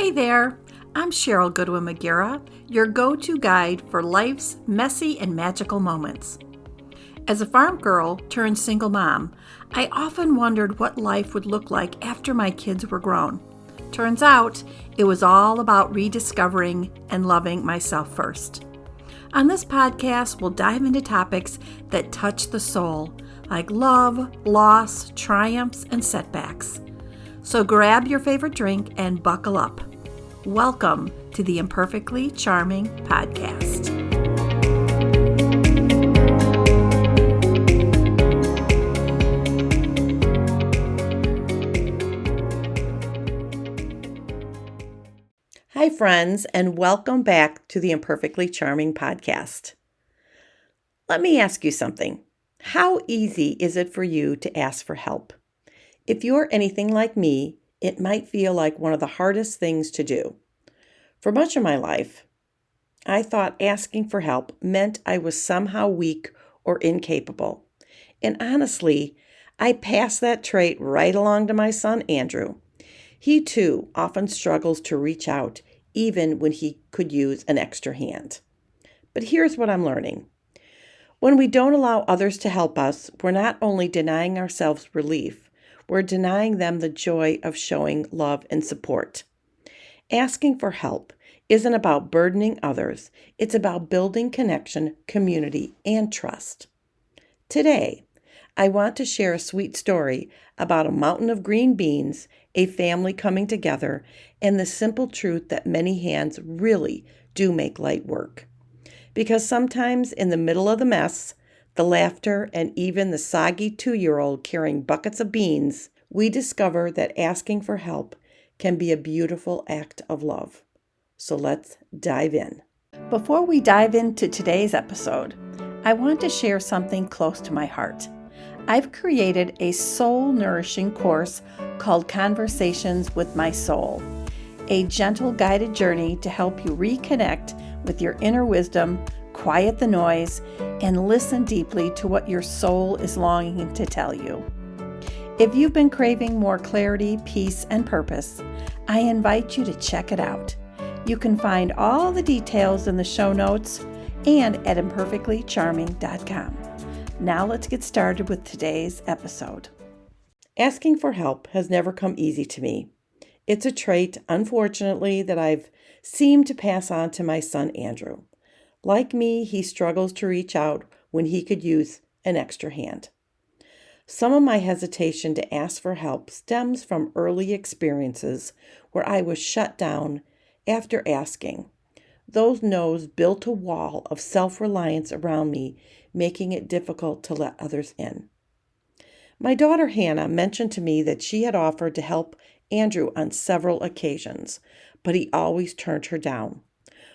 Hey there, I'm Sheryl Goodwin-McGarrah, your go-to guide for life's messy and magical moments. As a farm girl turned single mom, I often wondered what life would look like after my kids were grown. Turns out, it was all about rediscovering and loving myself first. On this podcast, we'll dive into topics that touch the soul, like love, loss, triumphs, and setbacks. So grab your favorite drink and buckle up. Welcome to the Imperfectly Charming Podcast. Hi, friends, and welcome back to the Imperfectly Charming Podcast. Let me ask you something. How easy is it for you to ask for help? If you're anything like me, it might feel like one of the hardest things to do. For much of my life, I thought asking for help meant I was somehow weak or incapable. And honestly, I passed that trait right along to my son, Andrew. He too often struggles to reach out, even when he could use an extra hand. But here's what I'm learning. When we don't allow others to help us, we're not only denying ourselves relief, we're denying them the joy of showing love and support. Asking for help isn't about burdening others. It's about building connection, community, and trust. Today, I want to share a sweet story about a mountain of green beans, a family coming together, and the simple truth that many hands really do make light work. Because sometimes in the middle of the mess, the laughter, and even the soggy 2-year-old carrying buckets of beans, we discover that asking for help can be a beautiful act of love. So let's dive in. Before we dive into today's episode, I want to share something close to my heart. I've created a soul-nourishing course called Conversations with My Soul, a gentle guided journey to help you reconnect with your inner wisdom, quiet the noise, and listen deeply to what your soul is longing to tell you. If you've been craving more clarity, peace, and purpose, I invite you to check it out. You can find all the details in the show notes and at imperfectlycharming.com. Now let's get started with today's episode. Asking for help has never come easy to me. It's a trait, unfortunately, that I've seemed to pass on to my son, Andrew. Like me, he struggles to reach out when he could use an extra hand. Some of my hesitation to ask for help stems from early experiences where I was shut down after asking. Those no's built a wall of self-reliance around me, making it difficult to let others in. My daughter Hannah mentioned to me that she had offered to help Andrew on several occasions, but he always turned her down.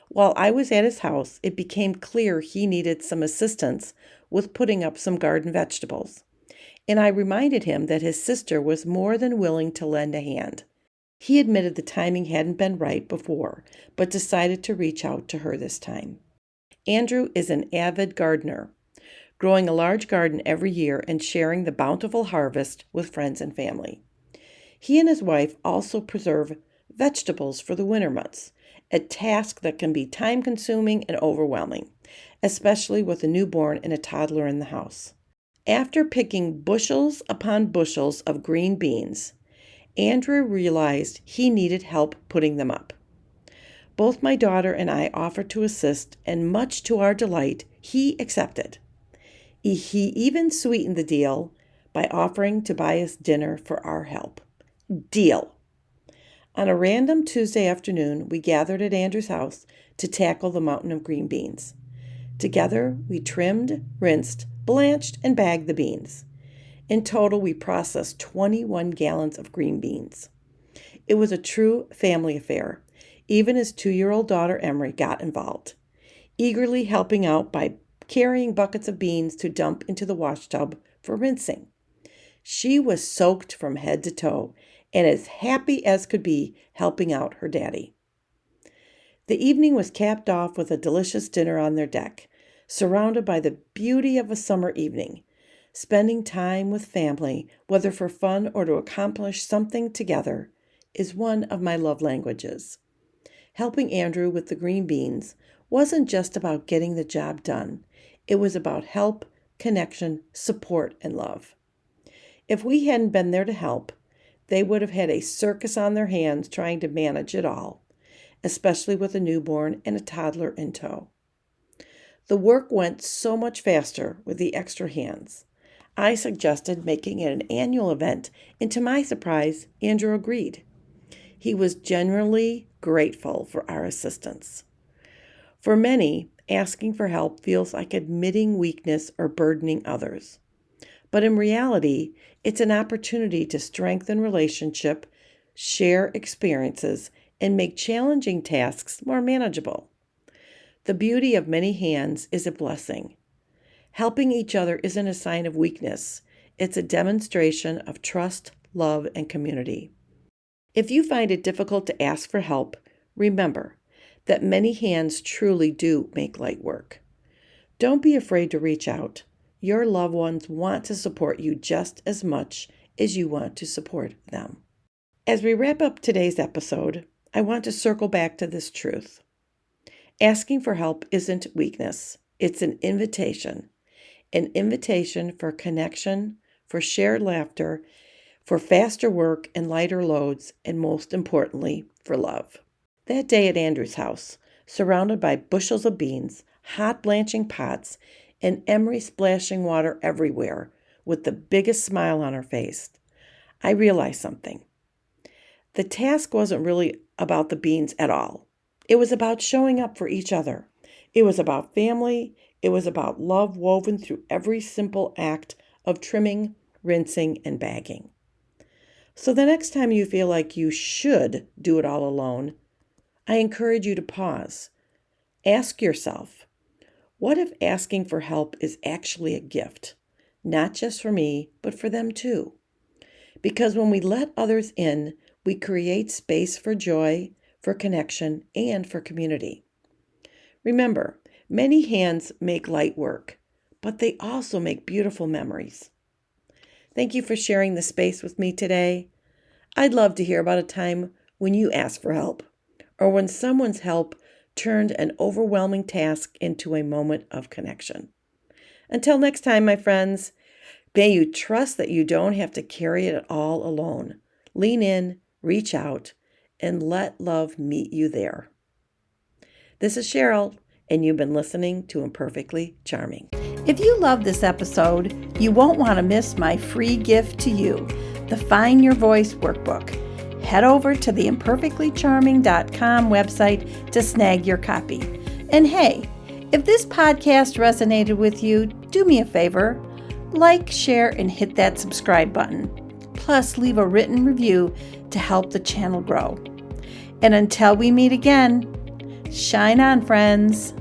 While I was at his house, it became clear he needed some assistance with putting up some garden vegetables, and I reminded him that his sister was more than willing to lend a hand. He admitted the timing hadn't been right before, but decided to reach out to her this time. Andrew is an avid gardener, growing a large garden every year and sharing the bountiful harvest with friends and family. He and his wife also preserve vegetables for the winter months, a task that can be time-consuming and overwhelming, especially with a newborn and a toddler in the house. After picking bushels upon bushels of green beans, Andrew realized he needed help putting them up. Both my daughter and I offered to assist, and much to our delight, he accepted. He even sweetened the deal by offering to buy us dinner for our help. Deal! On a random Tuesday afternoon, we gathered at Andrew's house to tackle the mountain of green beans. Together, we trimmed, rinsed, blanched, and bagged the beans. In total, we processed 21 gallons of green beans. It was a true family affair. Even his 2-year-old daughter, Emery, got involved, eagerly helping out by carrying buckets of beans to dump into the wash tub for rinsing. She was soaked from head to toe and as happy as could be helping out her daddy. The evening was capped off with a delicious dinner on their deck, surrounded by the beauty of a summer evening. Spending time with family, whether for fun or to accomplish something together, is one of my love languages. Helping Andrew with the green beans wasn't just about getting the job done. It was about help, connection, support, and love. If we hadn't been there to help, they would have had a circus on their hands trying to manage it all, especially with a newborn and a toddler in tow. The work went so much faster with the extra hands. I suggested making it an annual event, and to my surprise, Andrew agreed. He was genuinely grateful for our assistance. For many, asking for help feels like admitting weakness or burdening others. But in reality, it's an opportunity to strengthen relationship, share experiences, and make challenging tasks more manageable. The beauty of many hands is a blessing. Helping each other isn't a sign of weakness. It's a demonstration of trust, love, and community. If you find it difficult to ask for help, remember that many hands truly do make light work. Don't be afraid to reach out. Your loved ones want to support you just as much as you want to support them. As we wrap up today's episode, I want to circle back to this truth. Asking for help isn't weakness. It's an invitation for connection, for shared laughter, for faster work and lighter loads, and most importantly, for love. That day at Andrew's house, surrounded by bushels of beans, hot blanching pots, and Emery splashing water everywhere, with the biggest smile on her face, I realized something. The task wasn't really about the beans at all. It was about showing up for each other. It was about family. It was about love woven through every simple act of trimming, rinsing, and bagging. So the next time you feel like you should do it all alone, I encourage you to pause. Ask yourself, what if asking for help is actually a gift? Not just for me, but for them too. Because when we let others in, we create space for joy, for connection, and for community. Remember, many hands make light work, but they also make beautiful memories. Thank you for sharing the space with me today. I'd love to hear about a time when you asked for help, or when someone's help turned an overwhelming task into a moment of connection. Until next time, my friends, may you trust that you don't have to carry it all alone. Lean in, reach out, and let love meet you there. This is Sheryl, and you've been listening to Imperfectly Charming. If you love this episode, you won't want to miss my free gift to you, the Find Your Voice Workbook. Head over to the imperfectlycharming.com website to snag your copy. And hey, if this podcast resonated with you, do me a favor, like, share, and hit that subscribe button. Plus, leave a written review to help the channel grow. And until we meet again, shine on, friends.